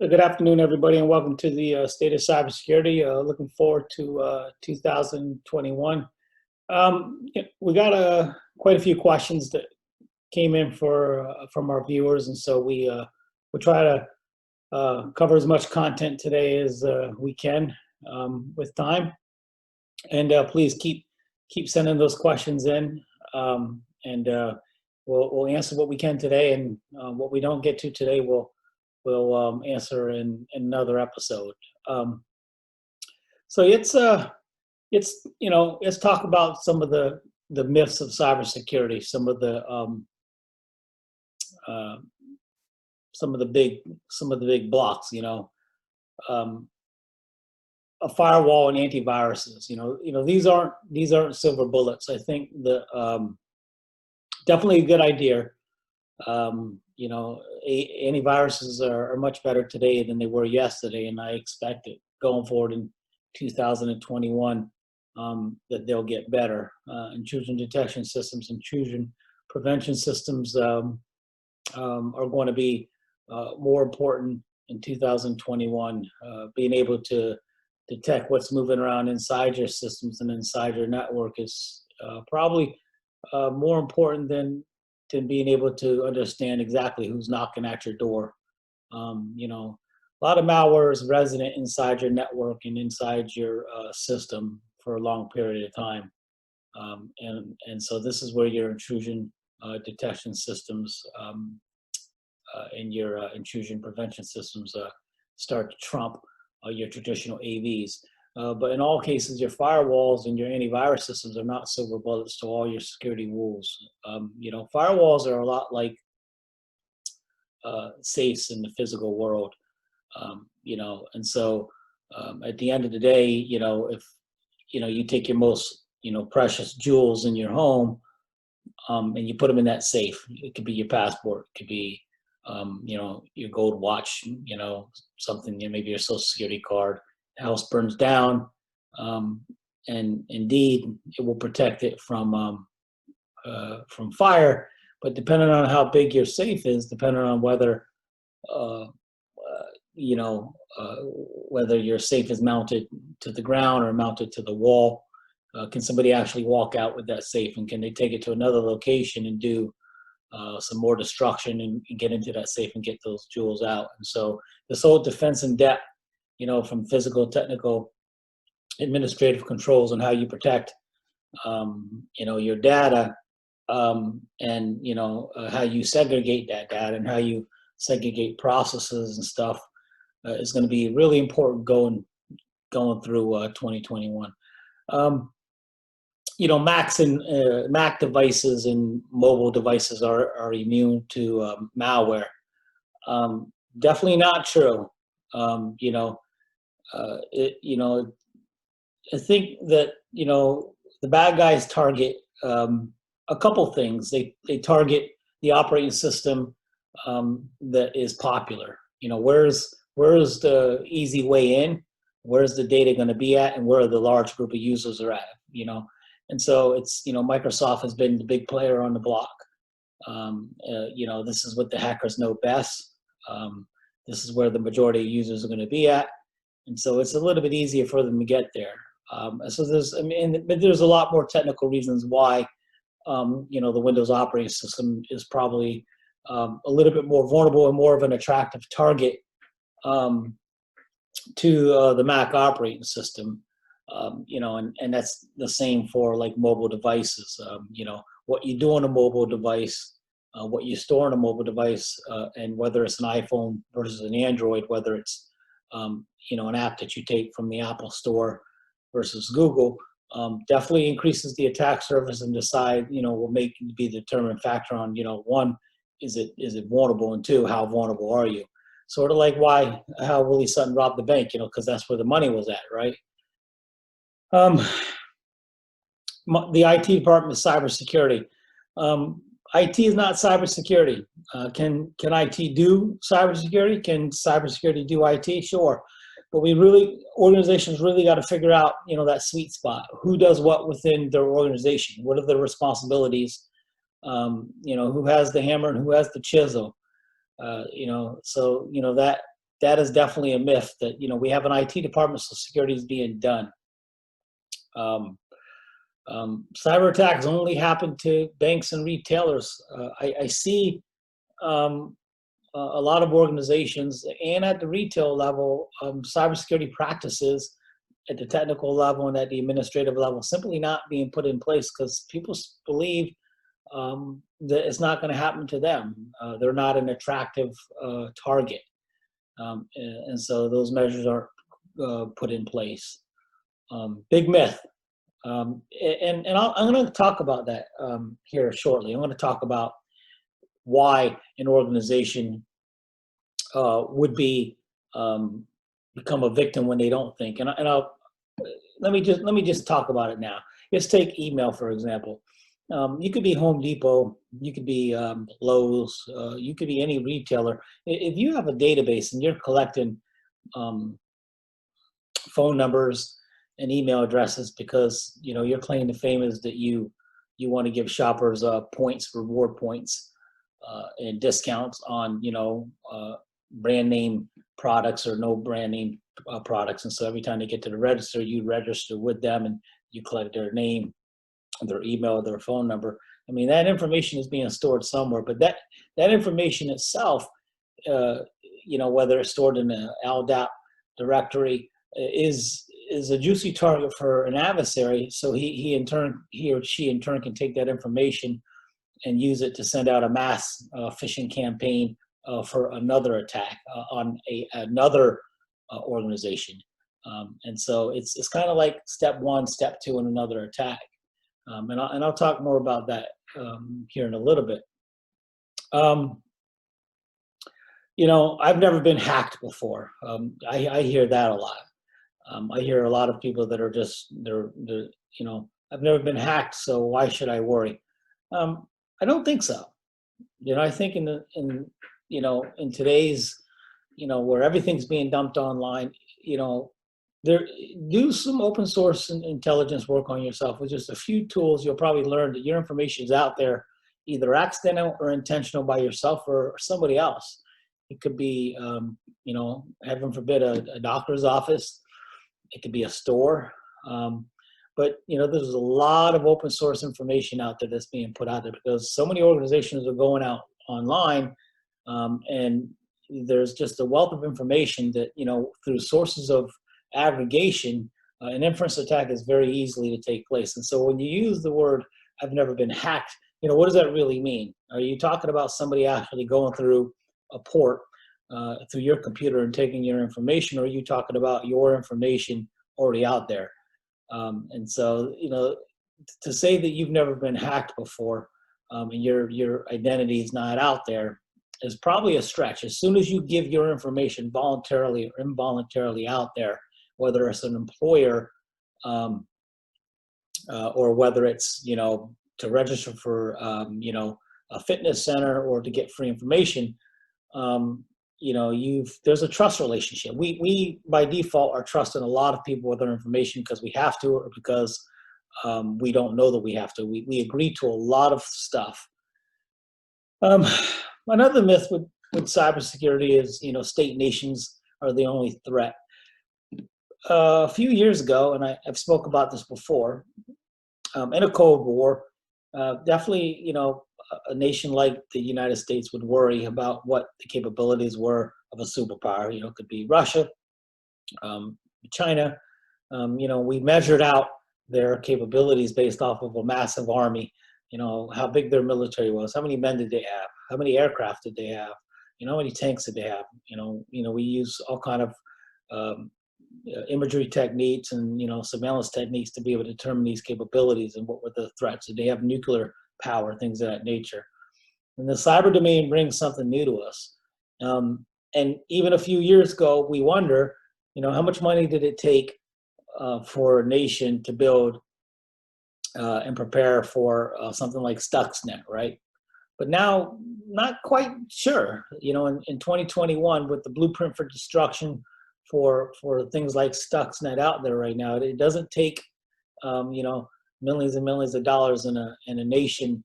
Good afternoon, everybody, and welcome to the State of Cybersecurity. Looking forward to 2021. We got quite a few questions that came in from our viewers, and so we try to cover as much content today as we can with time. And please keep sending those questions in, and we'll answer what we can today, and what we don't get to today, we'll answer in another episode. So let's talk about some of the myths of cybersecurity, uh, some of the big blocks. Um, a firewall and antiviruses. These aren't silver bullets. I think the definitely a good idea. Antiviruses are much better today than they were yesterday, and I expect it going forward in 2021 that they'll get better. Intrusion detection systems, intrusion prevention systems are going to be more important in 2021. Being able to detect what's moving around inside your systems and inside your network is probably more important than being able to understand exactly who's knocking at your door. A lot of malware is resident inside your network and inside your system for a long period of time. And so this is where your intrusion detection systems and your intrusion prevention systems start to trump your traditional AVs. But in all cases, your firewalls and your antivirus systems are not silver bullets to all your security rules. Firewalls are a lot like safes in the physical world. And so at the end of the day, if you take your most precious jewels in your home and you put them in that safe, it could be your passport, it could be your gold watch, something, maybe your social security card. The house burns down, and indeed it will protect it from fire. But depending on how big your safe is, depending on whether whether your safe is mounted to the ground or mounted to the wall, can somebody actually walk out with that safe, and can they take it to another location and do some more destruction and get into that safe and get those jewels out? And so this whole defense in depth, from physical, technical, administrative controls on how you protect, your data, and how you segregate that data and how you segregate processes and stuff is going to be really important going through 2021. Macs and Mac devices and mobile devices are immune to malware. Definitely not true. I think that the bad guys target a couple things. They target the operating system that is popular. Where's the easy way in? Where's the data going to be at, and where the large group of users are at? And so it's Microsoft has been the big player on the block. This is what the hackers know best. This is where the majority of users are going to be at, and so it's a little bit easier for them to get there. So there's a lot more technical reasons why the Windows operating system is probably a little bit more vulnerable and more of an attractive target to the Mac operating system. And that's the same for like mobile devices. What you do on a mobile device, what you store on a mobile device, and whether it's an iPhone versus an Android, whether it's an app that you take from the Apple Store versus Google, definitely increases the attack surface and will be the determining factor on one, is it vulnerable, and two, how vulnerable are you? Sort of like how Willie Sutton robbed the bank, because that's where the money was at, right? The IT department is cybersecurity. IT is not cybersecurity. Can IT do cybersecurity? Can cybersecurity do IT? Sure. But organizations really got to figure out, that sweet spot. Who does what within their organization? What are their responsibilities? Who has the hammer and who has the chisel? So that that is definitely a myth that, we have an IT department, so security is being done. Cyber attacks only happen to banks and retailers. I see a lot of organizations and at the retail level, cybersecurity practices at the technical level and at the administrative level simply not being put in place because people believe that it's not going to happen to them. They're not an attractive target. And so those measures aren't put in place. Big myth. I'm going to talk about that here shortly. I'm going to talk about why an organization would be become a victim when they don't think. And I'll let me just talk about it now. Let's take email for example. You could be Home Depot, you could be Lowe's, you could be any retailer. If you have a database and you're collecting phone numbers and email addresses because your claim to fame is that you want to give shoppers points, reward points, and discounts on brand name products or no brand name products. And so every time they get to the register, you register with them and you collect their name, their email, their phone number. I mean, that information is being stored somewhere, but that information itself, whether it's stored in an LDAP directory, is a juicy target for an adversary. So he or she in turn can take that information and use it to send out a mass phishing campaign for another attack on another organization. And so it's kind of like step one, step two in another attack. And I'll talk more about that here in a little bit. I've never been hacked before. I hear that a lot. I hear a lot of people that are just they're I've never been hacked, so why should I worry? I don't think so. I think in today's where everything's being dumped online, there do some open source intelligence work on yourself with just a few tools. You'll probably learn that your information is out there, either accidental or intentional by yourself or somebody else. It could be, heaven forbid, a doctor's office. It could be a store. But there's a lot of open source information out there that's being put out there because so many organizations are going out online, and there's just a wealth of information that through sources of aggregation, an inference attack is very easily to take place. And so when you use the word "I've never been hacked," what does that really mean? Are you talking about somebody actually going through a port through your computer and taking your information, or are you talking about your information already out there? And so, to say that you've never been hacked before and your identity is not out there is probably a stretch. As soon as you give your information voluntarily or involuntarily out there, whether it's an employer or whether it's, to register for, a fitness center or to get free information, there's a trust relationship. We by default are trusting a lot of people with our information because we have to, or because we don't know that we have to. We agree to a lot of stuff. Another myth with cybersecurity is, state nations are the only threat. A few years ago, and I've spoke about this before, in a Cold War, definitely, a nation like the United States would worry about what the capabilities were of a superpower. It could be Russia, China. We measured out their capabilities based off of a massive army. How big their military was, how many men did they have, how many aircraft did they have, how many tanks did they have. We use all kind of imagery techniques and surveillance techniques to be able to determine these capabilities and what were the threats. Did they have nuclear power, things of that nature? And the cyber domain brings something new to us. And even a few years ago, we wonder, how much money did it take for a nation to build and prepare for something like Stuxnet, right? But now, not quite sure. In 2021, with the blueprint for destruction for things like Stuxnet out there right now, it doesn't take millions and millions of dollars in a nation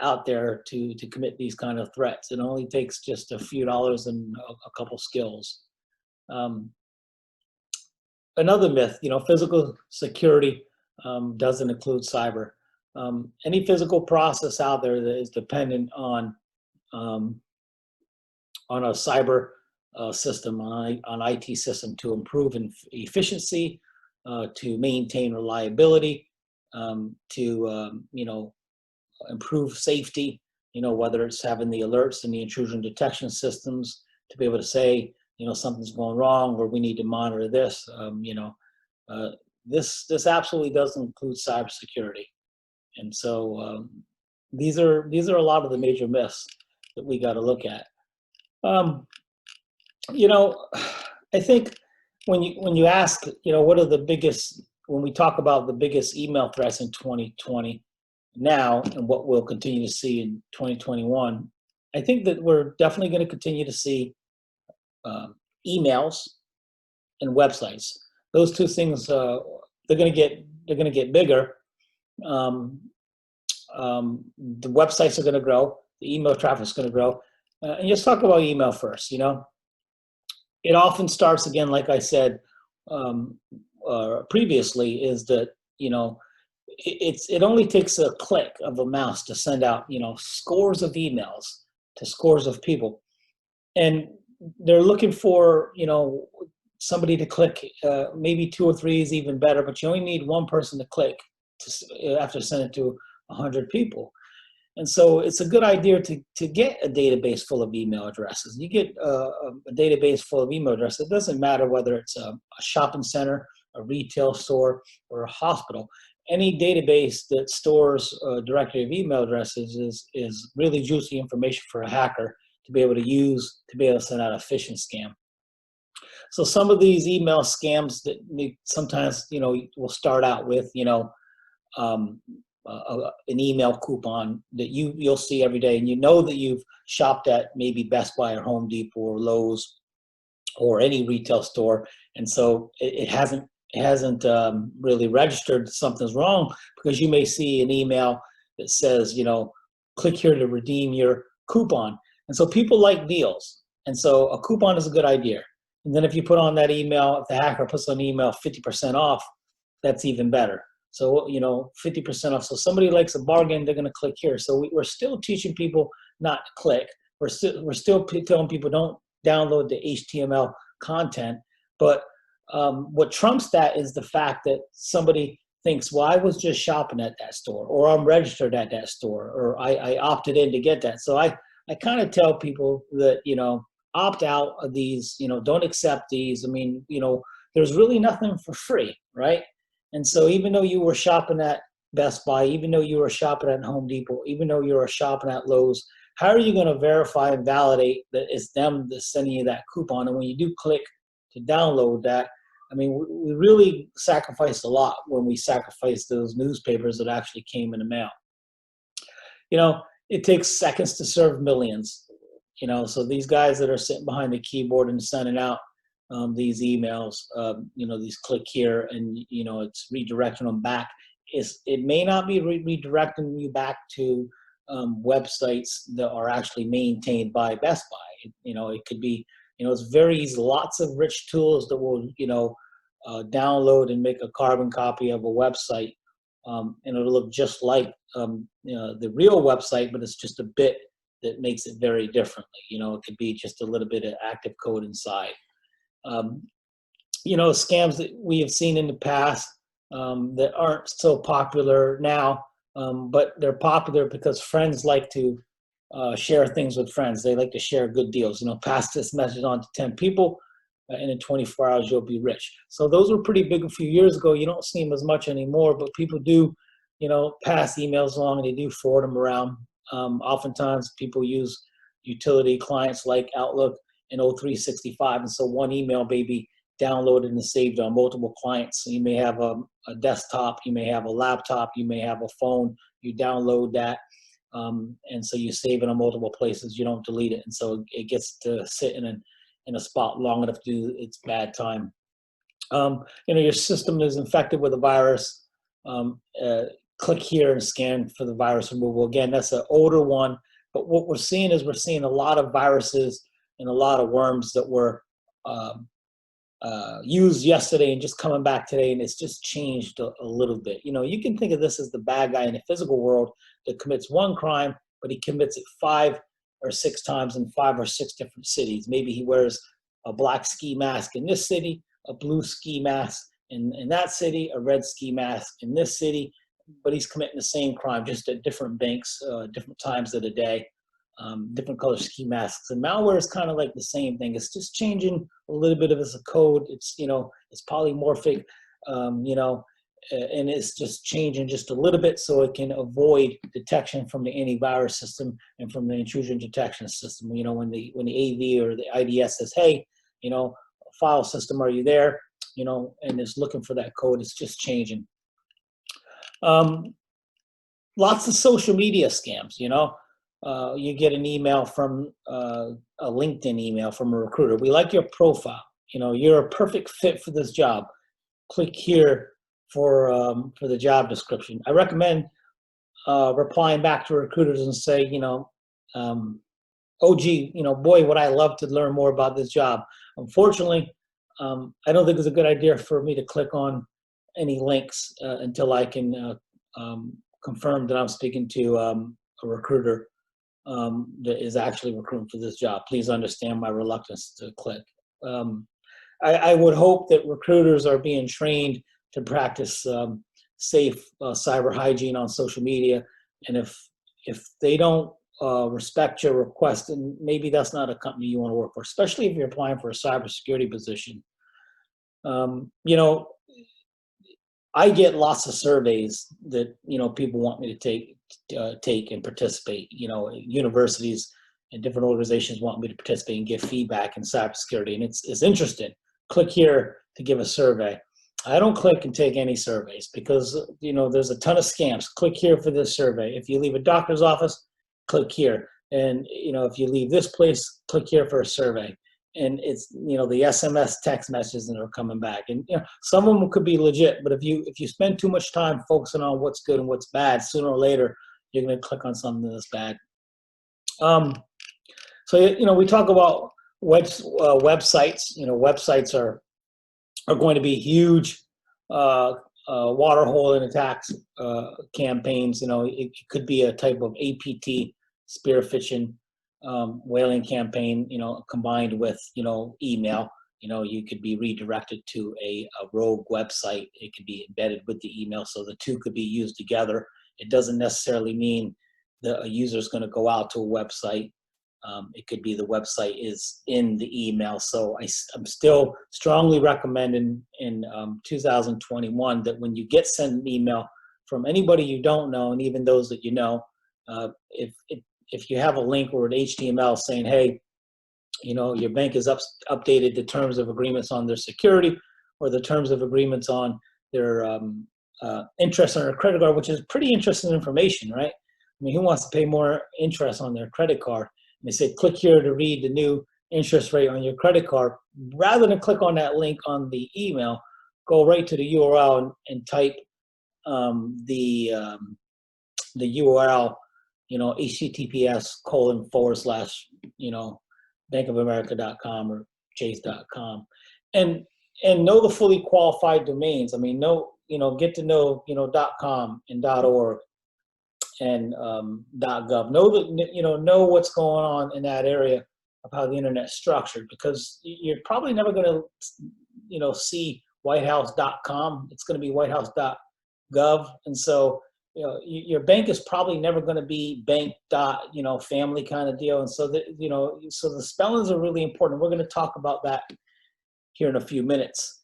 out there to commit these kind of threats. It only takes just a few dollars and a couple skills. Um, Another myth, physical security doesn't include cyber. Any physical process out there that is dependent um, on a cyber system, on IT system to improve efficiency, to maintain reliability, to improve safety. Whether it's having the alerts and the intrusion detection systems to be able to say, something's going wrong or we need to monitor this. Uh, this absolutely does include cybersecurity, and so these are a lot of the major myths that we got to look at. Um, you know, I think when you ask, what are the biggest, when we talk about the biggest email threats in 2020 now and what we'll continue to see in 2021, I think that we're definitely going to continue to see um, emails and websites. Those two things, they're going to get bigger. Um, the websites are going to grow. The email traffic is going to grow. And let's talk about email first. It often starts again, like I said um, previously, is that it only takes a click of a mouse to send out scores of emails to scores of people, and they're looking for somebody to click. Maybe two or three is even better, but you only need one person to click after sending it to 100 people. And so it's a good idea to get a database full of email addresses. You get a database full of email addresses. It doesn't matter whether it's a shopping center, a retail store, or a hospital. Any database that stores a directory of email addresses is really juicy information for a hacker to be able to use to be able to send out a phishing scam. So some of these email scams that sometimes will start out with um, an email coupon that you'll see every day, and that you've shopped at maybe Best Buy or Home Depot or Lowe's or any retail store, and so it hasn't really registered something's wrong, because you may see an email that says click here to redeem your coupon, and so people like deals, and so a coupon is a good idea. And then if you put on that email, if the hacker puts on an email 50% off, that's even better. So 50% off. So somebody likes a bargain, they're going to click here. So we're still teaching people not to click. We're still telling people don't download the HTML content. But what trumps that is the fact that somebody thinks, well, I was just shopping at that store, or I'm registered at that store, or I opted in to get that. So I kind of tell people that opt out of these. Don't accept these. I mean, there's really nothing for free, right? And so even though you were shopping at Best Buy, even though you were shopping at Home Depot, even though you were shopping at Lowe's, how are you going to verify and validate that it's them that's sending you that coupon? And when you do click to download that, I mean, we really sacrifice a lot when we sacrifice those newspapers that actually came in the mail. It takes seconds to serve millions. So these guys that are sitting behind the keyboard and sending out these emails, these click here, and it's redirecting them back. It may not be redirecting you back to websites that are actually maintained by Best Buy. It could be, it's very easy. Lots of rich tools that will, download and make a carbon copy of a website, and it'll look just like the real website, but it's just a bit that makes it very differently. It could be just a little bit of active code inside. Scams that we have seen in the past that aren't so popular now, but they're popular because friends like to share things with friends. They like to share good deals. Pass this message on to 10 people, and in 24 hours you'll be rich. So those were pretty big a few years ago. You don't see them as much anymore, but people do, pass emails along, and they do forward them around. Oftentimes people use utility clients like Outlook and O365, and so one email may be downloaded and saved on multiple clients. So you may have a desktop, you may have a laptop, you may have a phone. You download that, and so you save it on multiple places. You don't delete it, and so it gets to sit in a spot long enough to do its bad time. Your system is infected with a virus. Click here and scan for the virus removal. Again, that's an older one, but what we're seeing is a lot of viruses and a lot of worms that were used yesterday and just coming back today, and it's just changed a little bit. You can think of this as the bad guy in the physical world that commits one crime, but he commits it 5 or 6 times in 5 or 6 different cities. Maybe he wears a black ski mask in this city, a blue ski mask in that city, a red ski mask in this city, but he's committing the same crime just at different banks, different times of the day, different color ski masks. And malware is kind of like the same thing. It's just changing a little bit of its code. It's it's polymorphic, and it's just changing just a little bit so it can avoid detection from the antivirus system and from the intrusion detection system. When the AV or the IDS says, hey, file system, are you there? And it's looking for that code. It's just changing. Lots of social media scams. You get an email from a LinkedIn email from a recruiter. We like your profile. You're a perfect fit for this job. Click here for the job description. I recommend replying back to recruiters and say, oh gee, boy, would I love to learn more about this job. Unfortunately, I don't think it's a good idea for me to click on any links until I can confirm that I'm speaking to a recruiter that is actually recruiting for this job. Please understand my reluctance to click. I would hope that recruiters are being trained to practice safe cyber hygiene on social media, and if they don't respect your request, then maybe that's not a company you want to work for, especially if you're applying for a cybersecurity position. I get lots of surveys that people want me to take and participate. Universities and different organizations want me to participate and give feedback in cybersecurity, and it's interesting. Click here to give a survey. I don't click and take any surveys because there's a ton of scams. Click here for this survey. If you leave a doctor's office, click here. And if you leave this place, click here for a survey. And it's the SMS text messages that are coming back. And some of them could be legit, but if you spend too much time focusing on what's good and what's bad, sooner or later you're going to click on something that's bad. So we talk about websites. Websites are going to be huge water hole in attacks campaigns. It could be a type of APT, spear phishing, whaling campaign, combined with, email. You could be redirected to a rogue website. It could be embedded with the email, so the two could be used together. It doesn't necessarily mean that a user is going to go out to a website. It could be the website is in the email. So I'm still strongly recommending in 2021 that when you get sent an email from anybody you don't know, and even those that you know, if you have a link or an HTML saying, hey, your bank has updated the terms of agreements on their security or the terms of agreements on their interest on their credit card, which is pretty interesting information, right? I mean, who wants to pay more interest on their credit card? And they say, click here to read the new interest rate on your credit card. Rather than click on that link on the email, go right to the URL and type the URL, https://bankofamerica.com or chase.com, and know the fully qualified domains. I mean, get to know, .com and .org and .gov. Know what's going on in that area of how the internet's structured, because you're probably never going to, see whitehouse.com. It's going to be whitehouse.gov, and so your bank is probably never going to be bank family kind of deal, and so so the spellings are really important. We're going to talk about that here in a few minutes.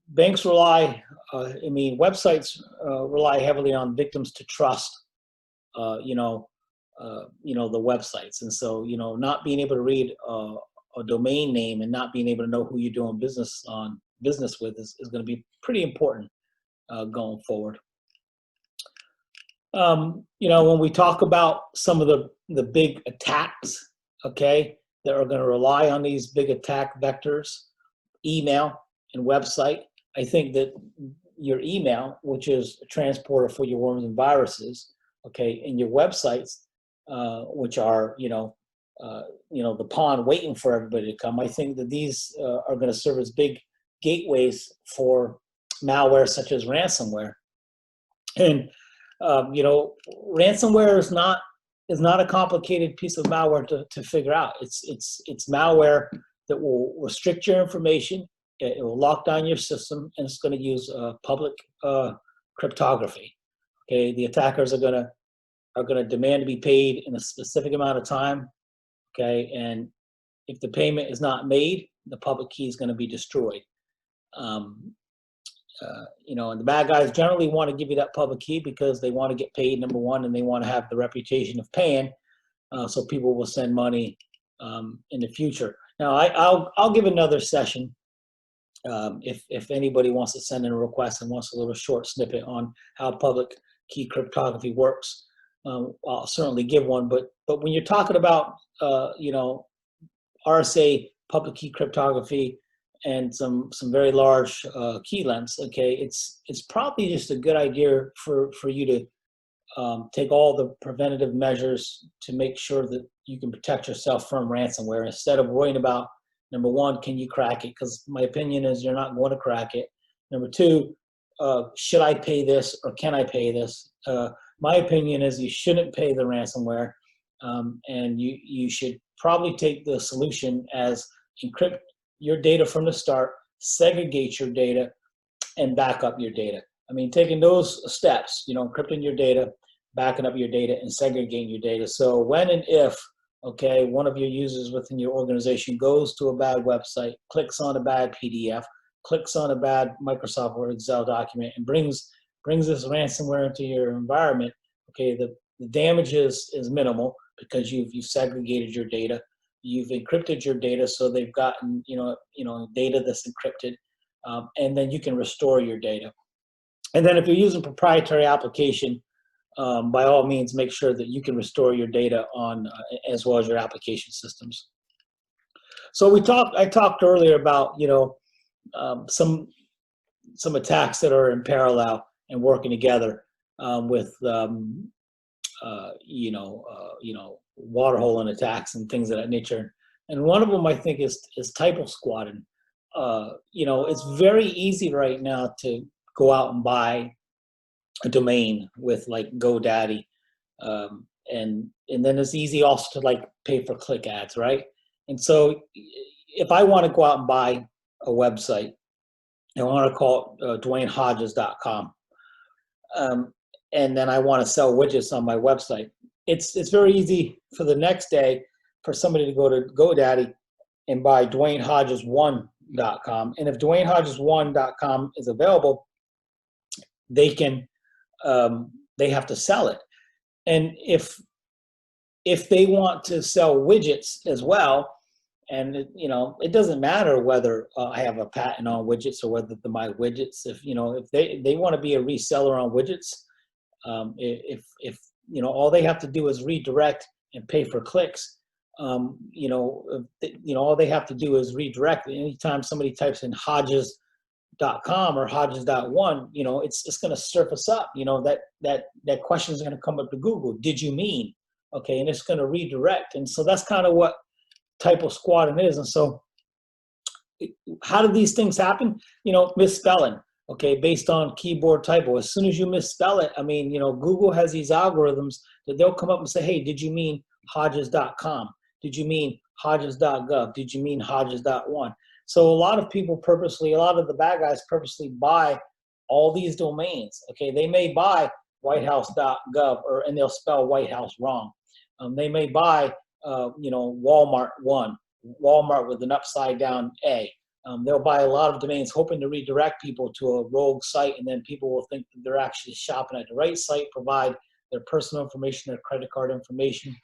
Banks rely, websites rely heavily on victims to trust, the websites. And so, not being able to read a domain name and not being able to know who you're doing business with is going to be pretty important going forward. When we talk about some of the big attacks, okay, that are going to rely on these big attack vectors, email and website, I think that your email, which is a transporter for your worms and viruses, okay, and your websites, which are, the pond waiting for everybody to come. I think that these are going to serve as big gateways for malware such as ransomware. And ransomware is not a complicated piece of malware to figure out. It's malware that will restrict your information. It will lock down your system, and it's going to use public cryptography. Okay, the attackers are going to demand to be paid in a specific amount of time. Okay, and if the payment is not made, the public key is going to be destroyed. And the bad guys generally want to give you that public key because they want to get paid, number one, and they want to have the reputation of paying, so people will send money in the future. Now, I'll give another session if anybody wants to send in a request and wants a little short snippet on how public key cryptography works. I'll certainly give one. But when you're talking about RSA, public key cryptography, and some very large key lengths, okay, it's probably just a good idea for you to take all the preventative measures to make sure that you can protect yourself from ransomware instead of worrying about, number one, can you crack it? Because my opinion is you're not going to crack it. Number two, should I pay this or can I pay this? My opinion is you shouldn't pay the ransomware, and you should probably take the solution as encrypt your data from the start, segregate your data, and back up your data. I mean, taking those steps, encrypting your data, backing up your data, and segregating your data. So when and if, okay, one of your users within your organization goes to a bad website, clicks on a bad PDF, clicks on a bad Microsoft or Excel document, and brings this ransomware into your environment, okay, the damage is minimal because you've segregated your data. You've encrypted your data, so they've gotten data that's encrypted, and then you can restore your data. And then if you're using proprietary application, by all means, make sure that you can restore your data on as well as your application systems. So I talked earlier about some attacks that are in parallel and working together with water holing attacks and things of that nature. And one of them I think is typo squatting. It's very easy right now to go out and buy a domain with like GoDaddy, and then it's easy also to like pay for click ads, right? And so if I want to go out and buy a website, I want to call it DwayneHodges.com, and then I want to sell widgets on my website. It's very easy for the next day for somebody to go to GoDaddy and buy DwayneHodges1.com. And if DwayneHodges1.com is available, they have to sell it. And if they want to sell widgets as well, and it doesn't matter whether I have a patent on widgets or whether they're my widgets. If they want to be a reseller on widgets, if all they have to do is redirect and pay for clicks. All they have to do is redirect. Anytime somebody types in Hodges.com or Hodges.1, it's going to surface up. That question is going to come up to Google. Did you mean? Okay, and it's going to redirect. And so that's kind of what typo squatting is. And so how do these things happen? Misspelling. Okay, based on keyboard typo. As soon as you misspell it, Google has these algorithms that they'll come up and say, hey, did you mean Hodges.com? Did you mean Hodges.gov? Did you mean Hodges.1? So a lot of the bad guys purposely buy all these domains. Okay, they may buy whitehouse.gov and they'll spell White House wrong. They may buy, Walmart with an upside down A. They'll buy a lot of domains hoping to redirect people to a rogue site, and then people will think that they're actually shopping at the right site, provide their personal information, their credit card information.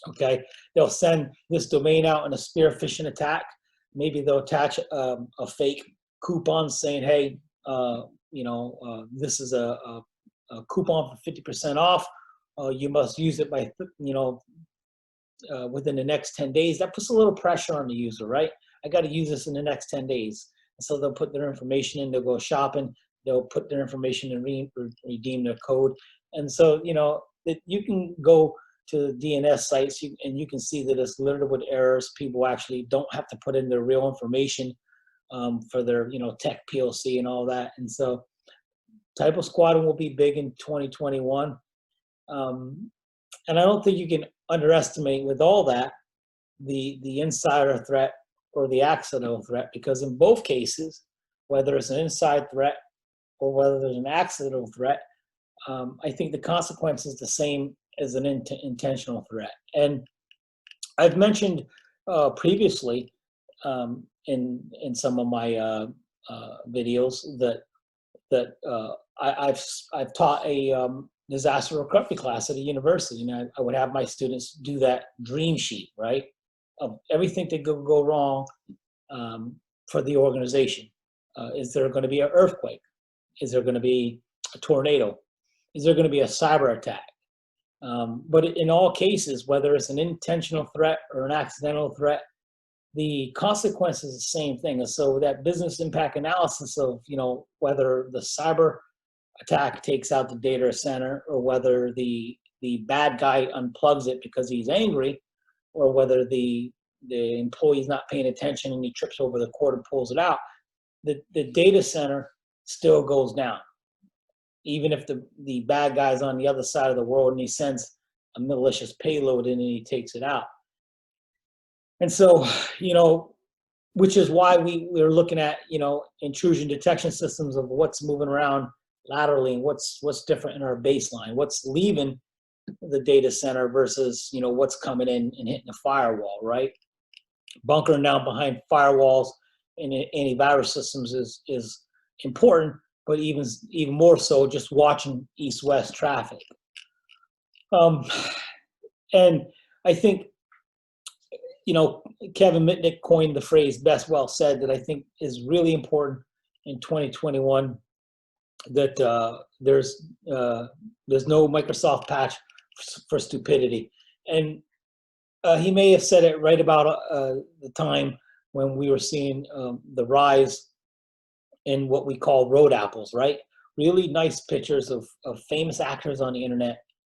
Okay, they'll send this domain out in a spear phishing attack. Maybe they'll attach a fake coupon saying, hey, this is a coupon for 50% off. You must use it by, within the next 10 days. That puts a little pressure on the user, right? I got to use this in the next 10 days. So they'll put their information in, they'll go shopping, they'll put their information and redeem their code. And so, you can go to DNS sites, and you can see that it's littered with errors. People actually don't have to put in their real information for their, tech POC and all that. And so typo squatting will be big in 2021. And I don't think you can underestimate with all that the insider threat or the accidental threat, because in both cases, whether it's an inside threat or whether there's an accidental threat, I think the consequence is the same as an intentional threat. And I've mentioned previously in some of my videos that I've taught a disaster recovery class at a university, and I would have my students do that dream sheet, right, of everything that could go wrong for the organization. Is there going to be an earthquake? Is there going to be a tornado? Is there going to be a cyber attack? But in all cases, whether it's an intentional threat or an accidental threat, the consequence is the same thing. And so that business impact analysis of, whether the cyber attack takes out the data center, or whether the bad guy unplugs it because he's angry, or whether the employee's not paying attention and he trips over the cord and pulls it out, the data center still goes down. Even if the bad guy's on the other side of the world and he sends a malicious payload in and he takes it out. And so, which is why we're looking at, intrusion detection systems of what's moving around laterally and what's different in our baseline, what's leaving the data center versus, what's coming in and hitting the firewall, right? Bunkering down behind firewalls and antivirus systems is important, but even more so just watching east-west traffic. And I think, Kevin Mitnick coined the phrase "best well said" that I think is really important in 2021, that there's no Microsoft patch for stupidity. And he may have said it right about the time when we were seeing the rise in what we call road apples, right? Really nice pictures of famous actors on the internet,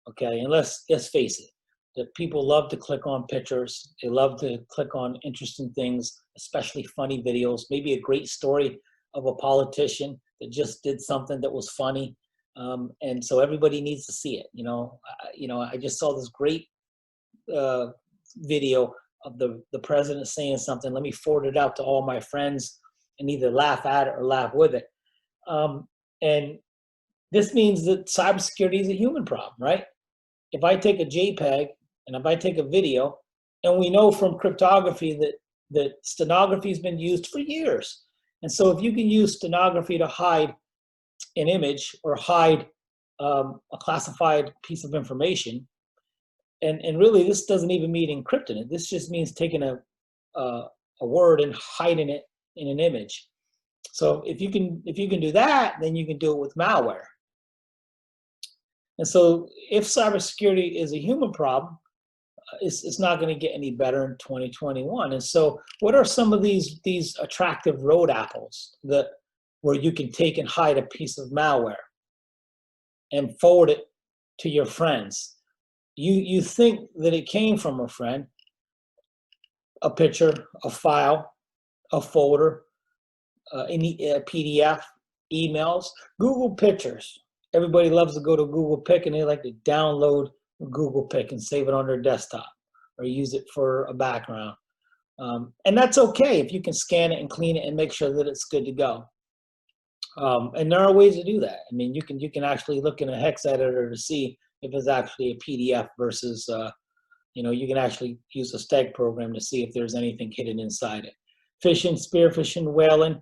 okay? And let's face it, that people love to click on pictures. They love to click on interesting things, especially funny videos, maybe a great story of a politician that just did something that was funny. And so everybody needs to see it. I just saw this great video of the president saying something. Let me forward it out to all my friends and either laugh at it or laugh with it. And this means that cybersecurity is a human problem, right? If I take a JPEG and if I take a video, and we know from cryptography that stenography has been used for years. And so if you can use stenography to hide an image or hide a classified piece of information, and really this doesn't even mean encrypting it. This just means taking a word and hiding it in an image. So if you can do that, then you can do it with malware. And so if cybersecurity is a human problem, it's not going to get any better in 2021. And so what are some of these attractive road apples where you can take and hide a piece of malware and forward it to your friends? You think that it came from a friend, a picture, a file, a folder, a PDF, emails, Google Pictures. Everybody loves to go to Google Pic and they like to download Google Pic and save it on their desktop or use it for a background. And that's okay if you can scan it and clean it and make sure that it's good to go. And there are ways to do that. I mean, you can actually look in a hex editor to see if it's actually a PDF versus, you can actually use a steg program to see if there's anything hidden inside it. Phishing, spear phishing, whaling,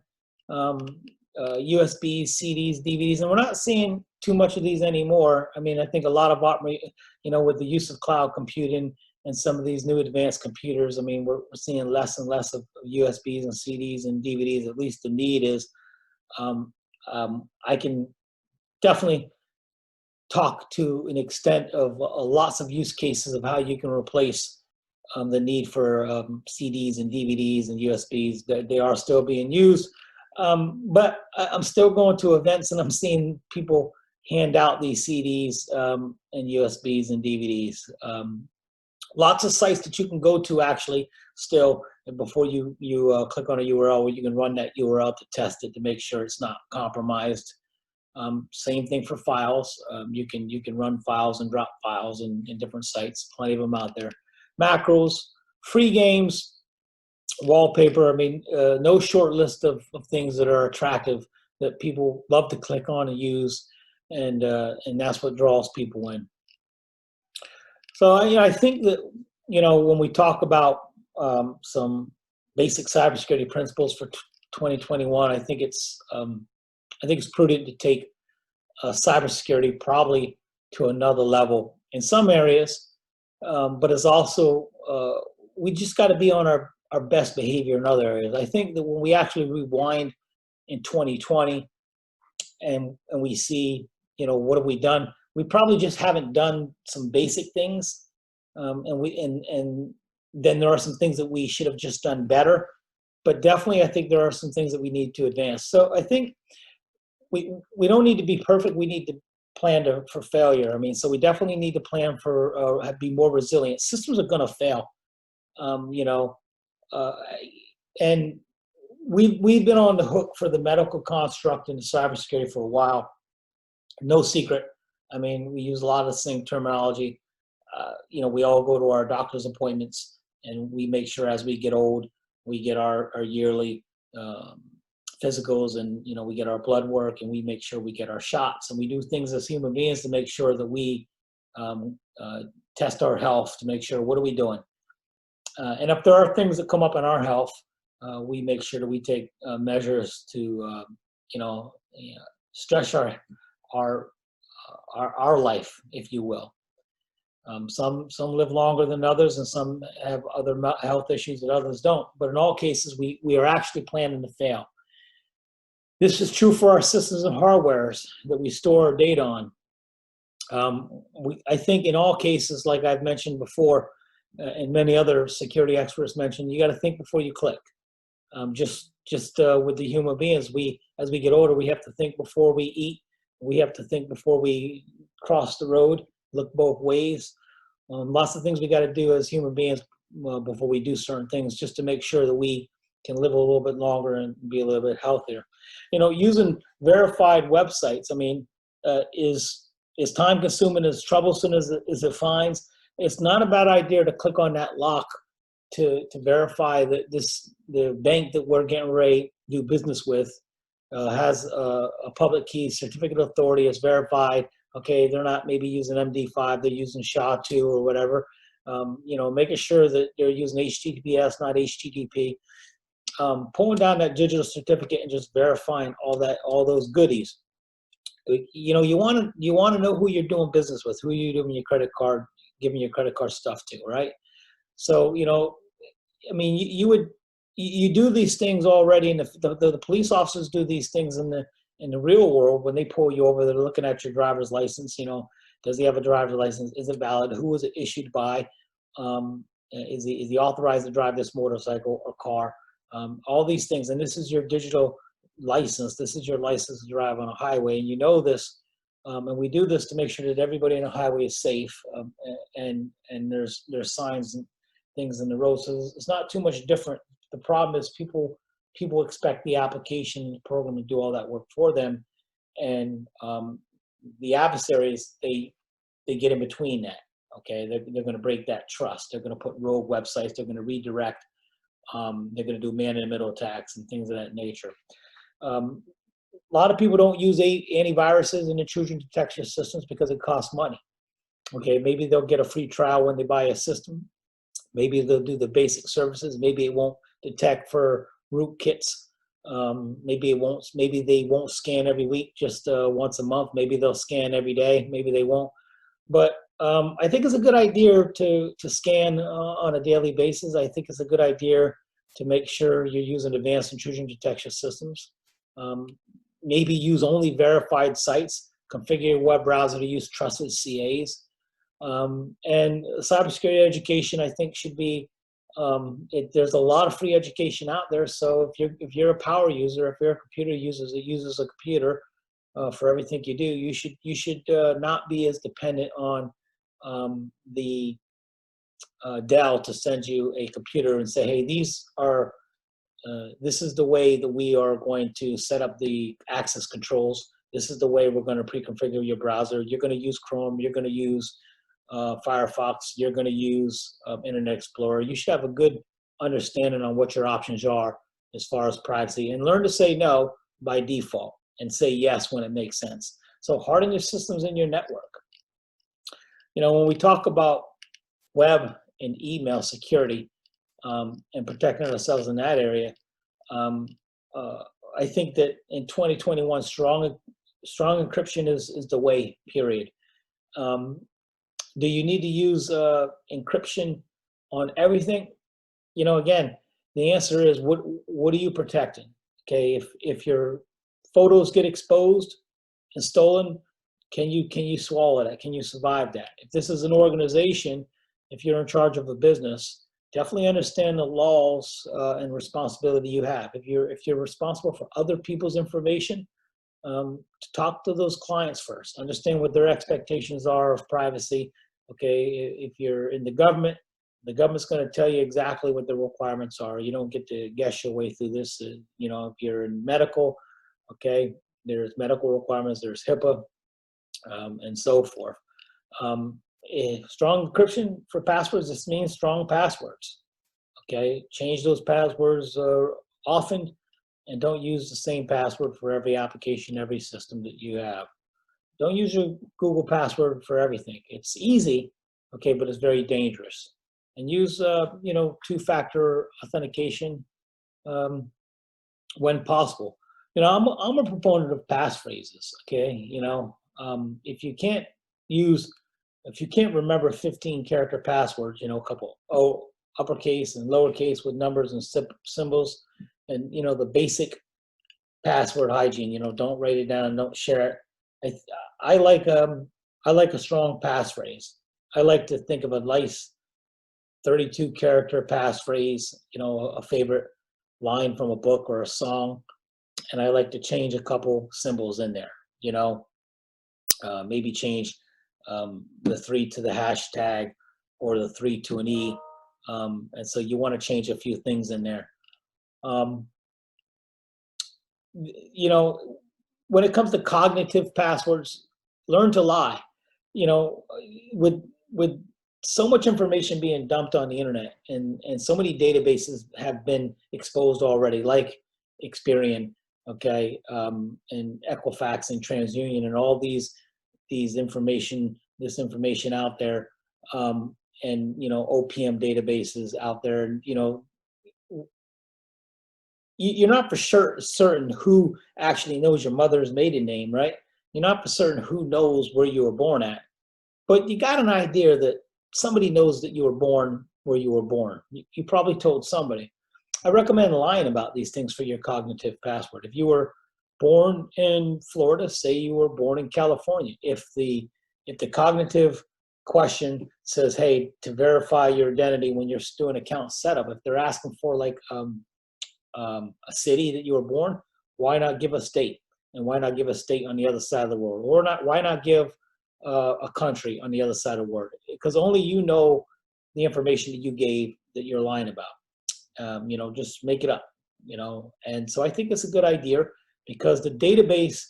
USBs, CDs, DVDs, and we're not seeing too much of these anymore. I mean, I think a lot of, with the use of cloud computing and some of these new advanced computers, I mean, we're seeing less and less of USBs and CDs and DVDs. At least the need is. I can definitely talk to an extent of lots of use cases of how you can replace the need for CDs and DVDs and USBs. They are still being used. But I'm still going to events and I'm seeing people hand out these CDs and USBs and DVDs. Lots of sites that you can go to actually still before you click on a URL where you can run that URL to test it to make sure it's not compromised. Same thing for files. You can run files and drop files in different sites. Plenty of them out there. Macros, free games, wallpaper. I mean, no short list of things that are attractive that people love to click on and use, and that's what draws people in. So I think that when we talk about some basic cybersecurity principles for 2021, I think it's prudent to take cybersecurity probably to another level in some areas, but it's also we just got to be on our best behavior in other areas. I think that when we actually rewind in 2020 and we see what have we done, we probably just haven't done some basic things, and then there are some things that we should have just done better. But definitely, I think there are some things that we need to advance. So I think we don't need to be perfect. We need to plan for failure. I mean, so we definitely need to plan for be more resilient. Systems are going to fail, and we've been on the hook for the medical construct and the cybersecurity for a while. No secret. I mean, we use a lot of the same terminology. We all go to our doctor's appointments, and we make sure as we get old, we get our yearly physicals, and we get our blood work, and we make sure we get our shots, and we do things as human beings to make sure that we test our health to make sure what are we doing, and if there are things that come up in our health, we make sure that we take measures to stretch our life, if you will. Some live longer than others, and some have other health issues that others don't. But in all cases, we are actually planning to fail. This is true for our systems and hardwares that we store our data on. I think in all cases, like I've mentioned before, and many other security experts mentioned, you got to think before you click. Just with the human beings, as we get older, we have to think before we eat. We have to think before we cross the road, look both ways. Lots of things we got to do as human beings before we do certain things, just to make sure that we can live a little bit longer and be a little bit healthier. Using verified websites, I mean, is time consuming, as troublesome as it finds. It's not a bad idea to click on that lock to verify that the bank that we're getting ready to do business with has a public key, certificate of authority is verified. Okay, they're not maybe using MD5, they're using SHA-2 or whatever. Making sure that they're using HTTPS, not HTTP. Pulling down that digital certificate and just verifying all those goodies. You want to know who you're doing business with, who you're giving your credit card stuff to, right? So I mean, you do these things already, and the police officers do these things in the real world. When they pull you over, they're looking at your driver's license. Does he have a driver's license? Is it valid? Who was it issued by? Is he authorized to drive this motorcycle or car? All these things, and this is your digital license. This is your license to drive on a highway, and this. And we do this to make sure that everybody on the highway is safe, and there's signs and things in the road. So it's not too much different. The problem is people expect the application program to do all that work for them, and the adversaries they get in between that. Okay, they're going to break that trust. They're going to put rogue websites. They're going to redirect. They're going to do man-in-the-middle attacks and things of that nature. A lot of people don't use antiviruses and intrusion detection systems because it costs money. Okay, maybe they'll get a free trial when they buy a system. Maybe they'll do the basic services. Maybe it won't detect for rootkits. Maybe they won't scan every week, just once a month. Maybe they'll scan every day. Maybe they won't. But I think it's a good idea to scan on a daily basis. I think it's a good idea to make sure you're using advanced intrusion detection systems. Maybe use only verified sites. Configure your web browser to use trusted CAs. And cybersecurity education, I think, should be. There's a lot of free education out there. So if you're a power user, if you're a computer user that uses a computer, for everything you do. You should not be as dependent on the Dell to send you a computer and say, hey, this is the way that we are going to set up the access controls. This is the way we're going to pre-configure your browser. You're going to use Chrome. You're going to use Firefox. You're going to use Internet Explorer. You should have a good understanding on what your options are as far as privacy, and learn to say no by default and say yes when it makes sense. So harden your systems in your network. When we talk about web and email security and protecting ourselves in that area, I think that in 2021, strong encryption is the way, period. Do you need to use encryption on everything? Again, the answer is what are you protecting? Okay, if your photos get exposed and stolen, can you swallow that? Can you survive that? If this is an organization, if you're in charge of a business, definitely understand the laws and responsibility you have. If you're responsible for other people's information, to talk to those clients first. Understand what their expectations are of privacy. Okay, if you're in the government's going to tell you exactly what the requirements are. You don't get to guess your way through this. If you're in medical, okay, there's medical requirements, there's HIPAA, and so forth. Strong encryption for passwords, this means strong passwords. Okay, change those passwords often, and don't use the same password for every application, every system that you have. Don't use your Google password for everything. It's easy, okay, but it's very dangerous. And use, two-factor authentication when possible. I'm a proponent of passphrases. Okay, if you can't remember 15-character passwords, a couple uppercase and lowercase with numbers and symbols, and the basic password hygiene. Don't write it down, don't share it. I like a strong passphrase. I like to think of a nice 32-character passphrase, a favorite line from a book or a song, and I like to change a couple symbols in there. Maybe change the 3 to the hashtag or the 3 to an E, and so you want to change a few things in there. When it comes to cognitive passwords, learn to lie. With so much information being dumped on the internet, and so many databases have been exposed already, like Experian, okay, and Equifax and TransUnion, and all this information out there, and OPM databases out there, and you're not for sure certain who actually knows your mother's maiden name, right? You're not for certain who knows where you were born at, but you got an idea that somebody knows that you were born where you were born. You probably told somebody. I recommend lying about these things for your cognitive password. If you were born in Florida, say you were born in California. If the cognitive question says, hey, to verify your identity when you're doing account setup, if they're asking for like a city that you were born, why not give a state? And why not give a state on the other side of the world? Or why not give a country on the other side of the world? Because only you know the information that you gave that you're lying about. Just make it up, And so I think it's a good idea, because the database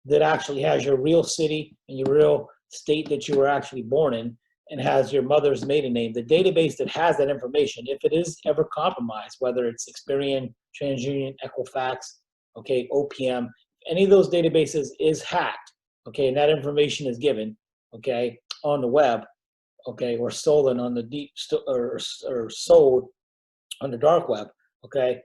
that actually has your real city and your real state that you were actually born in, and has your mother's maiden name, the database that has that information, if it is ever compromised, whether it's Experian, TransUnion, Equifax, okay, OPM, any of those databases is hacked, okay, and that information is given, okay, on the web, okay, or stolen on the or sold on the dark web, okay.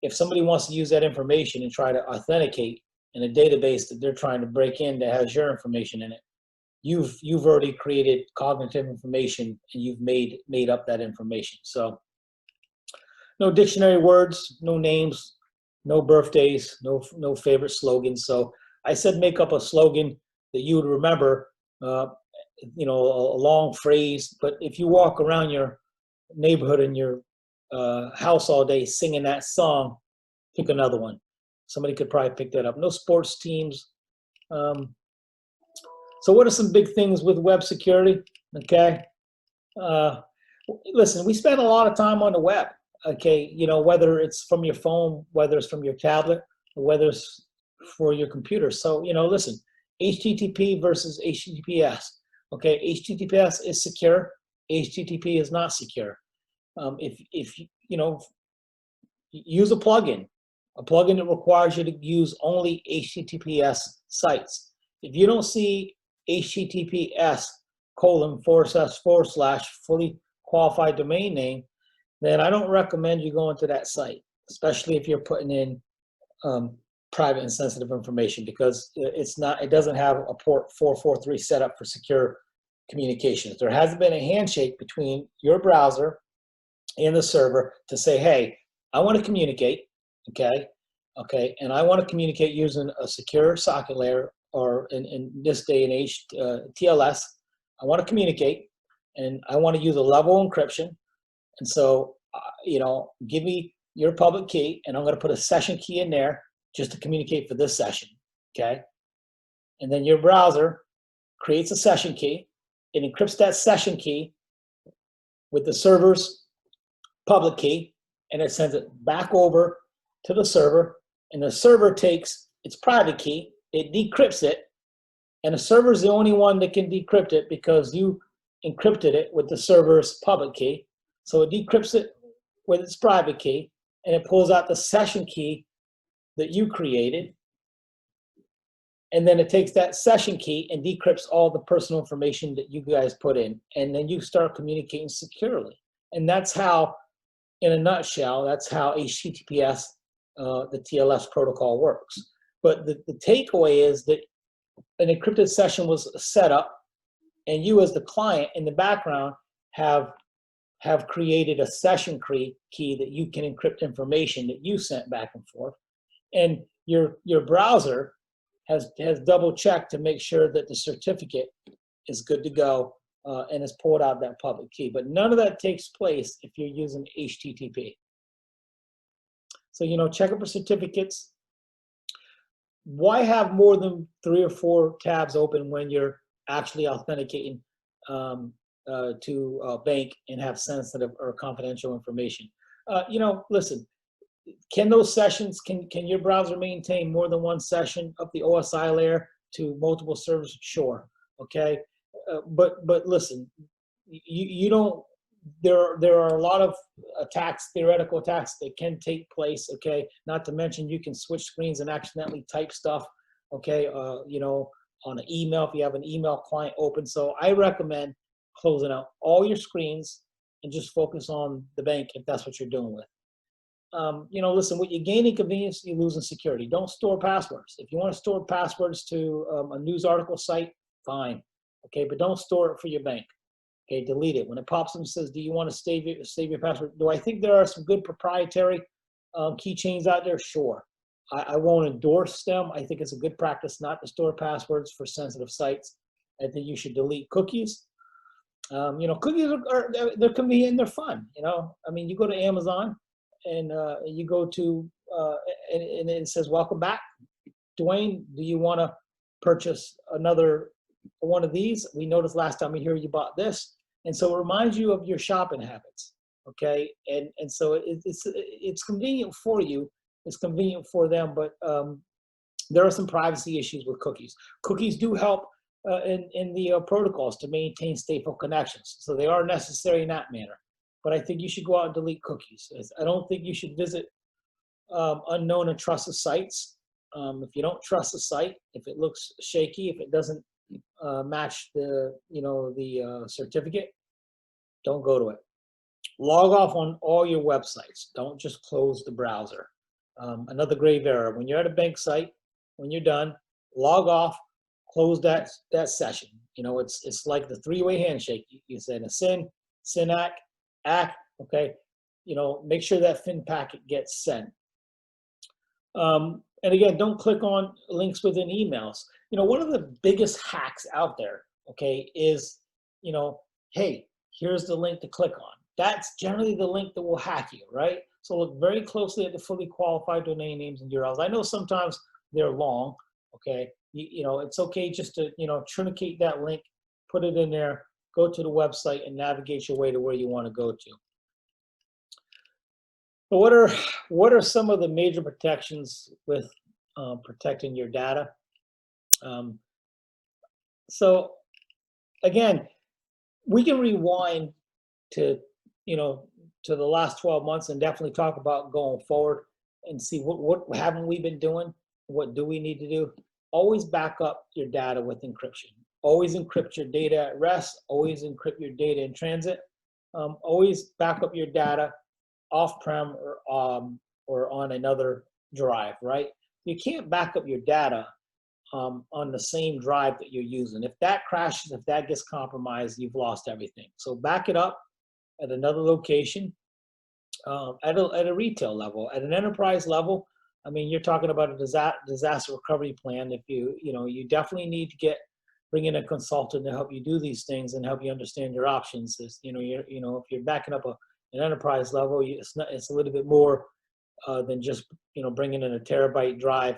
If somebody wants to use that information and try to authenticate in a database that they're trying to break in that has your information in it, you've already created cognitive information, and you've made up that information. So no dictionary words, no names, no birthdays, no favorite slogans. So I said make up a slogan that you would remember, a long phrase. But if you walk around your neighborhood and your house all day singing that song, pick another one. Somebody could probably pick that up. No sports teams, Um, so what are some big things with web security? Okay. Uh, Listen, we spend a lot of time on the web. Okay. Whether it's from your phone, whether it's from your tablet, or whether it's for your computer. So, listen, HTTP versus HTTPS. Okay. HTTPS is secure. HTTP is not secure. If use a plugin that requires you to use only HTTPS sites. If you don't see HTTPS:// fully qualified domain name, then I don't recommend you going to that site, especially if you're putting in private and sensitive information, because it doesn't have a port 443 set up for secure communications. There hasn't been a handshake between your browser and the server to say, hey, I want to communicate, okay, and I want to communicate using a secure socket layer, or in this day and age, TLS. I want to communicate, and I want to use a level of encryption. And so, give me your public key, and I'm going to put a session key in there just to communicate for this session, okay? And then your browser creates a session key. It encrypts that session key with the server's public key, and it sends it back over to the server, and the server takes its private key, it decrypts it, and the server is the only one that can decrypt it because you encrypted it with the server's public key. So it decrypts it with its private key, and it pulls out the session key that you created, and then it takes that session key and decrypts all the personal information that you guys put in, and then you start communicating securely. And that's how, in a nutshell, that's how HTTPS, the TLS protocol works. But the takeaway is that an encrypted session was set up, and you as the client in the background have created a session key that you can encrypt information that you sent back and forth. And your browser has double checked to make sure that the certificate is good to go, and has pulled out that public key. But none of that takes place if you're using HTTP. So, check up for certificates. Why have more than 3 or 4 tabs open when you're actually authenticating to a bank and have sensitive or confidential information? Listen, can those sessions, can your browser maintain more than one session up the OSI layer to multiple servers? Sure. Okay. But listen, you don't, there are a lot of attacks, theoretical attacks that can take place. Okay. Not to mention you can switch screens and accidentally type stuff. Okay. On an email, if you have an email client open. So I recommend closing out all your screens and just focus on the bank if that's what you're doing with. Listen, what you gain in convenience, you lose in security. Don't store passwords. If you want to store passwords to a news article site, fine. Okay, but don't store it for your bank. Okay, delete it. When it pops up and says, do you want to save your password? Do I think there are some good proprietary keychains out there? Sure. I won't endorse them. I think it's a good practice not to store passwords for sensitive sites. I think you should delete cookies. Cookies they're convenient and they're fun. You go to Amazon and you go to and it says, welcome back, Dwayne. Do you want to purchase another one of these? We noticed last time we hear you bought this, and so it reminds you of your shopping habits. Okay, and so it's convenient for you. It's convenient for them, but there are some privacy issues with cookies. Cookies do help in the protocols to maintain stateful connections, so they are necessary in that manner. But I think you should go out and delete cookies. I don't think you should visit unknown and trusted sites. If you don't trust the site, if it looks shaky, if it doesn't match the certificate, don't go to it. Log off on all your websites. Don't just close the browser. Another grave error: when you're at a bank site, when you're done, log off, close that session. It's like the 3-way handshake. You send a SYN, SYNAC, ACK. Okay, make sure that FIN packet gets sent. And again, don't click on links within emails. One of the biggest hacks out there, okay, is, hey, here's the link to click on. That's generally the link that will hack you, right? So look very closely at the fully qualified domain names and URLs. I know sometimes they're long, Okay, you know, it's okay just to, you know, truncate that link, put it in there, go to the website, and navigate your way to where you want to go to. But what are some of the major protections with protecting your data? Um, so again, we can rewind to, you know, to the last 12 months and definitely talk about going forward and see what haven't we been doing? What do we need to do? Always back up your data with encryption. Always encrypt your data at rest. Always encrypt your data in transit. Always back up your data off-prem or on another drive, right? You can't back up your data on the same drive that you're using. If that crashes, if that gets compromised, you've lost everything. So back it up at another location, at a retail level, at an enterprise level. I mean, you're talking about a disaster recovery plan. If you definitely need to bring in a consultant to help you do these things and help you understand your options. If you're backing up an enterprise level, it's a little bit more than just bringing in a terabyte drive,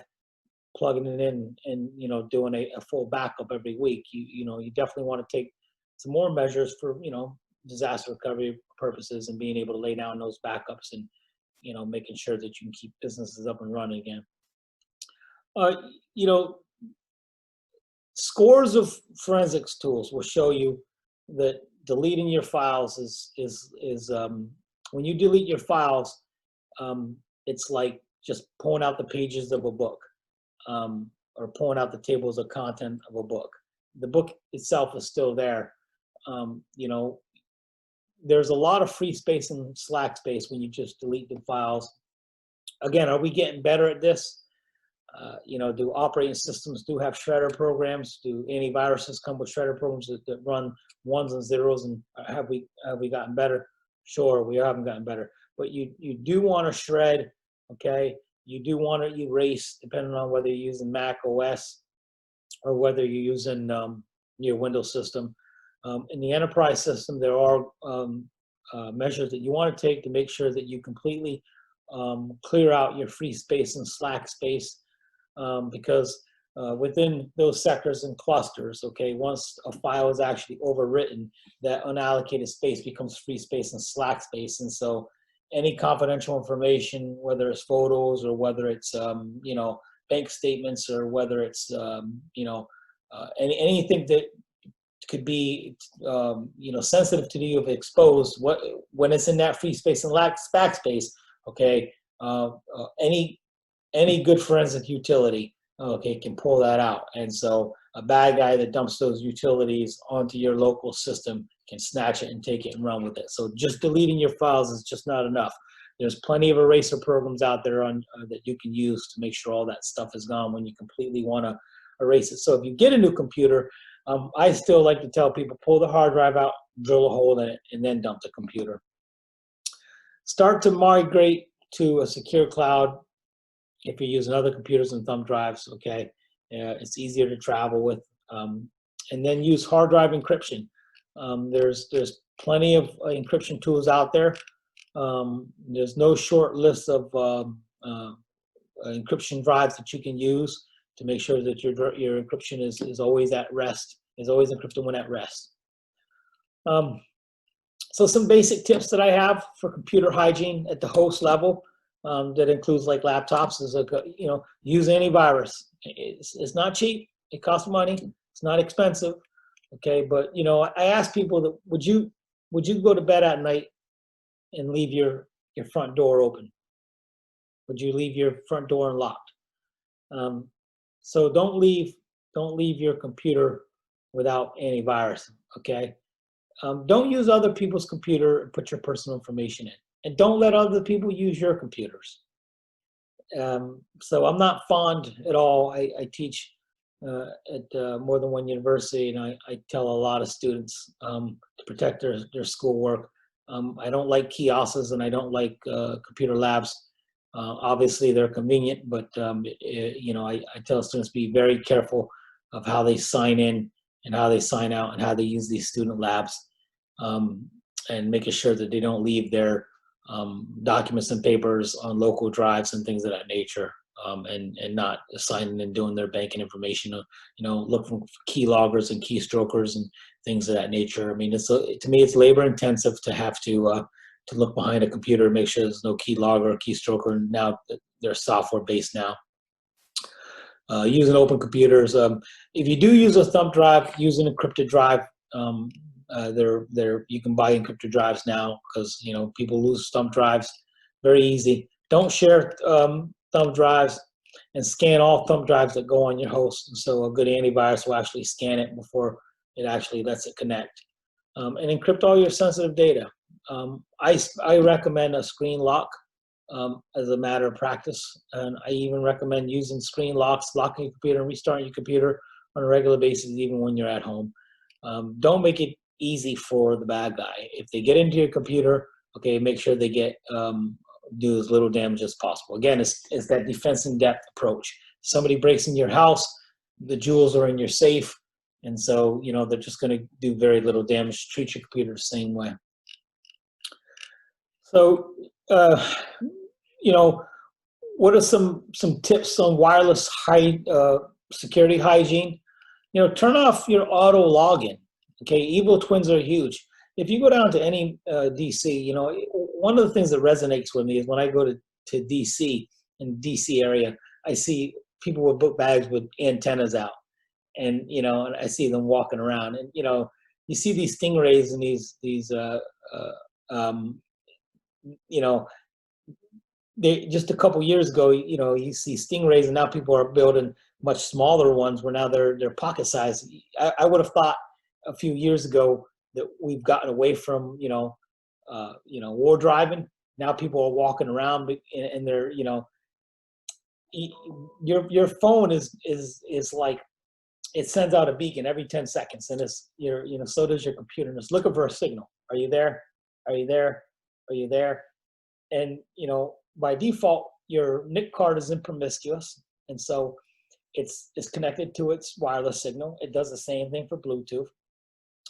plugging it in, and doing a full backup every week. You definitely want to take some more measures for disaster recovery purposes and being able to lay down those backups and making sure that you can keep businesses up and running again. Scores of forensics tools will show you that deleting your files is when you delete your files, it's like just pulling out the pages of a book, or pulling out the tables of content of a book. The book itself is still there. There's a lot of free space and slack space when you just delete the files. Again, are we getting better at this? Do operating systems have shredder programs? Do antiviruses come with shredder programs that run ones and zeros? And have we gotten better? Sure, we haven't gotten better. But you do want to shred, okay? You do want to erase, depending on whether you're using Mac OS or whether you're using your Windows system. In the enterprise system, there are measures that you want to take to make sure that you completely clear out your free space and slack space. Because within those sectors and clusters, okay, once a file is actually overwritten, that unallocated space becomes free space and slack space. And so any confidential information, whether it's photos or whether it's, bank statements or whether it's, anything that could be, sensitive to you if exposed, when it's in that free space and slack space, okay, any good forensic utility, okay, can pull that out. And so a bad guy that dumps those utilities onto your local system can snatch it and take it and run with it. So just deleting your files is just not enough. There's plenty of eraser programs out there that you can use to make sure all that stuff is gone when you completely want to erase it. So if you get a new computer, I still like to tell people, pull the hard drive out, drill a hole in it, and then dump the computer. Start to migrate to a secure cloud. If you're using other computers and thumb drives, okay, it's easier to travel with. And then use hard drive encryption. There's plenty of encryption tools out there. There's no short list of encryption drives that you can use to make sure that your encryption is always at rest, is always encrypted when at rest. So some basic tips that I have for computer hygiene at the host level. That includes like laptops, is use antivirus. It's not cheap. It costs money. It's not expensive. Okay, but I ask people that would you go to bed at night and leave your front door open? Would you leave your front door unlocked? So don't leave your computer without antivirus. Okay, don't use other people's computer and put your personal information in. And don't let other people use your computers. So I'm not fond at all. I teach at more than one university, and I tell a lot of students to protect their schoolwork. I don't like kiosks and I don't like computer labs. Obviously, they're convenient, but I tell students be very careful of how they sign in and how they sign out and how they use these student labs, and making sure that they don't leave their documents and papers on local drives and things of that nature. and not signing and doing their banking information. Look for key loggers and keystrokers and things of that nature. I mean, to me, it's labor intensive to have to look behind a computer and make sure there's no key logger or keystroker. Now they're software based now. Using open computers. If you do use a thumb drive, use an encrypted drive. You can buy encrypted drives now because people lose thumb drives very easy. Don't share thumb drives, and scan all thumb drives that go on your host. And so a good antivirus will actually scan it before it actually lets it connect. And encrypt all your sensitive data. I recommend a screen lock as a matter of practice, and I even recommend using screen locks, locking your computer and restarting your computer on a regular basis, even when you're at home. Don't make it easy for the bad guy. If they get into your computer, okay, make sure they do as little damage as possible. Again, it's that defense in depth approach. Somebody breaks in your house, the jewels are in your safe, and so they're just going to do very little damage. Treat your computer the same way. So what are some tips on wireless security hygiene? Turn off your auto login. Okay, evil twins are huge. If you go down to any DC, one of the things that resonates with me is when I go to DC, in DC area, I see people with book bags with antennas out, and and I see them walking around, and you see these stingrays and these they just a couple years ago, you see stingrays, and now people are building much smaller ones where now they're pocket size. I would have thought a few years ago that we've gotten away from war driving. Now people are walking around and they're your phone is like, it sends out a beacon every 10 seconds, and so does your computer, and it's looking for a signal. Are you there? Are you there? Are you there? And by default, your NIC card is promiscuous, and so it's connected to its wireless signal. It does the same thing for Bluetooth,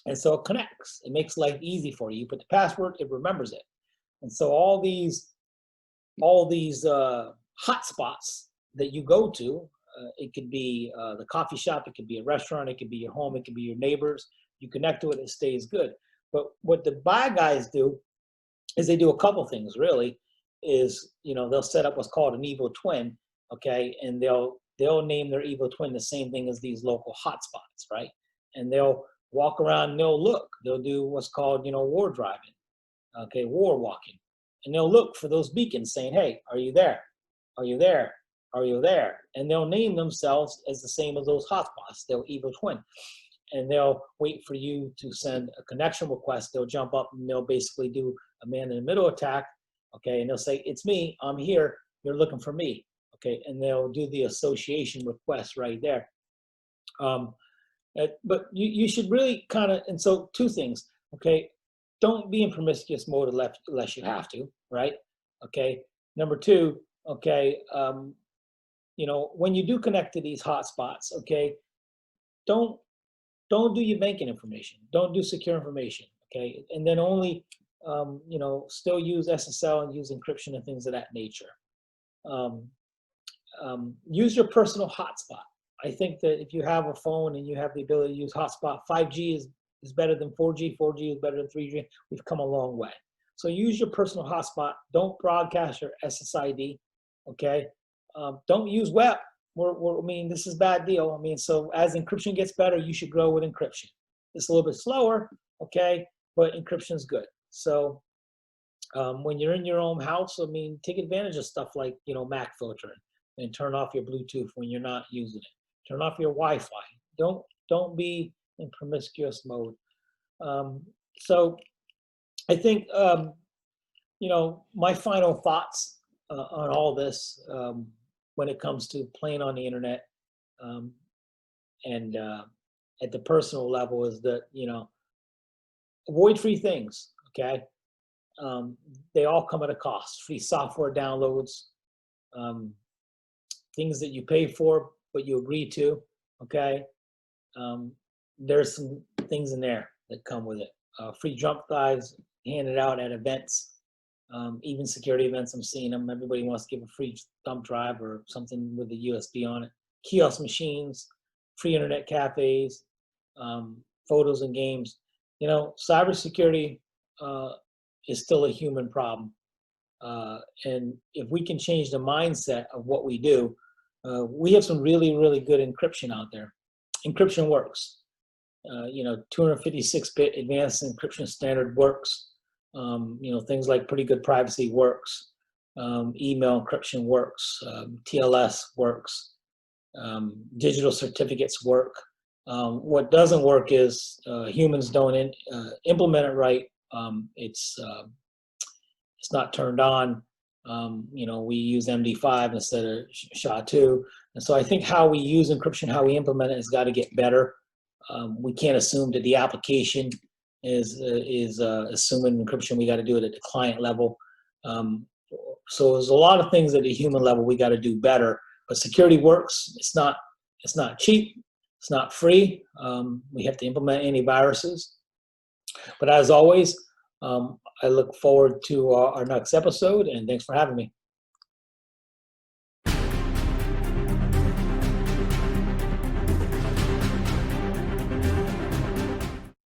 and so it connects. It makes life easy for you. You put the password, it remembers it, and so all these hotspots that you go to, it could be the coffee shop, it could be a restaurant, it could be your home, it could be your neighbors. You connect to it, it stays good. But what the bad guys do is they do a couple things, really. Is they'll set up what's called an evil twin, okay, and they'll name their evil twin the same thing as these local hotspots, right? And they'll walk around and they'll do what's called war driving, okay, war walking, and they'll look for those beacons saying, hey, are you there? Are you there? Are you there? And they'll name themselves as the same as those hotspots. They'll evil twin, and they'll wait for you to send a connection request. They'll jump up and they'll basically do a man-in-the-middle attack, okay, and they'll say, it's me, I'm here, you're looking for me, okay, and they'll do the association request right there. But you should really kind of, and so two things, okay, don't be in promiscuous mode unless you have to, right? Okay, number two, okay, when you do connect to these hotspots, okay, don't do your banking information, don't do secure information, okay, and then only still use SSL and use encryption and things of that nature. Use your personal hotspot. I think that if you have a phone and you have the ability to use hotspot, 5G is better than 4G, 4G is better than 3G. We've come a long way. So use your personal hotspot. Don't broadcast your SSID, okay? Don't use web. This is a bad deal. So as encryption gets better, you should grow with encryption. It's a little bit slower, okay, but encryption is good. So when you're in your own house, take advantage of stuff like, MAC filtering, and turn off your Bluetooth when you're not using it. Turn off your Wi-Fi. Don't be in promiscuous mode. So I think, my final thoughts on all this when it comes to playing on the internet and at the personal level is that, avoid free things, okay? They all come at a cost. Free software downloads, things that you pay for but you agree to, okay? There's some things in there that come with it. Free jump guides handed out at events. Even security events, I'm seeing them. Everybody wants to give a free thumb drive or something with a USB on it. Kiosk machines, free internet cafes, photos and games. You know, cybersecurity is still a human problem. And if we can change the mindset of what we do, we have some really, really good encryption out there. Encryption works. 256-bit advanced encryption standard works. Things like pretty good privacy works. Email encryption works. TLS works. Digital certificates work. What doesn't work is humans don't implement it right. It's not turned on. We use MD5 instead of SHA-2. And so I think how we use encryption, how we implement it has got to get better. We can't assume that the application is assuming encryption. We got to do it at the client level. So there's a lot of things at the human level we got to do better. But security works. It's not cheap. It's not free. We have to implement antiviruses. But as always, I look forward to our next episode, and thanks for having me.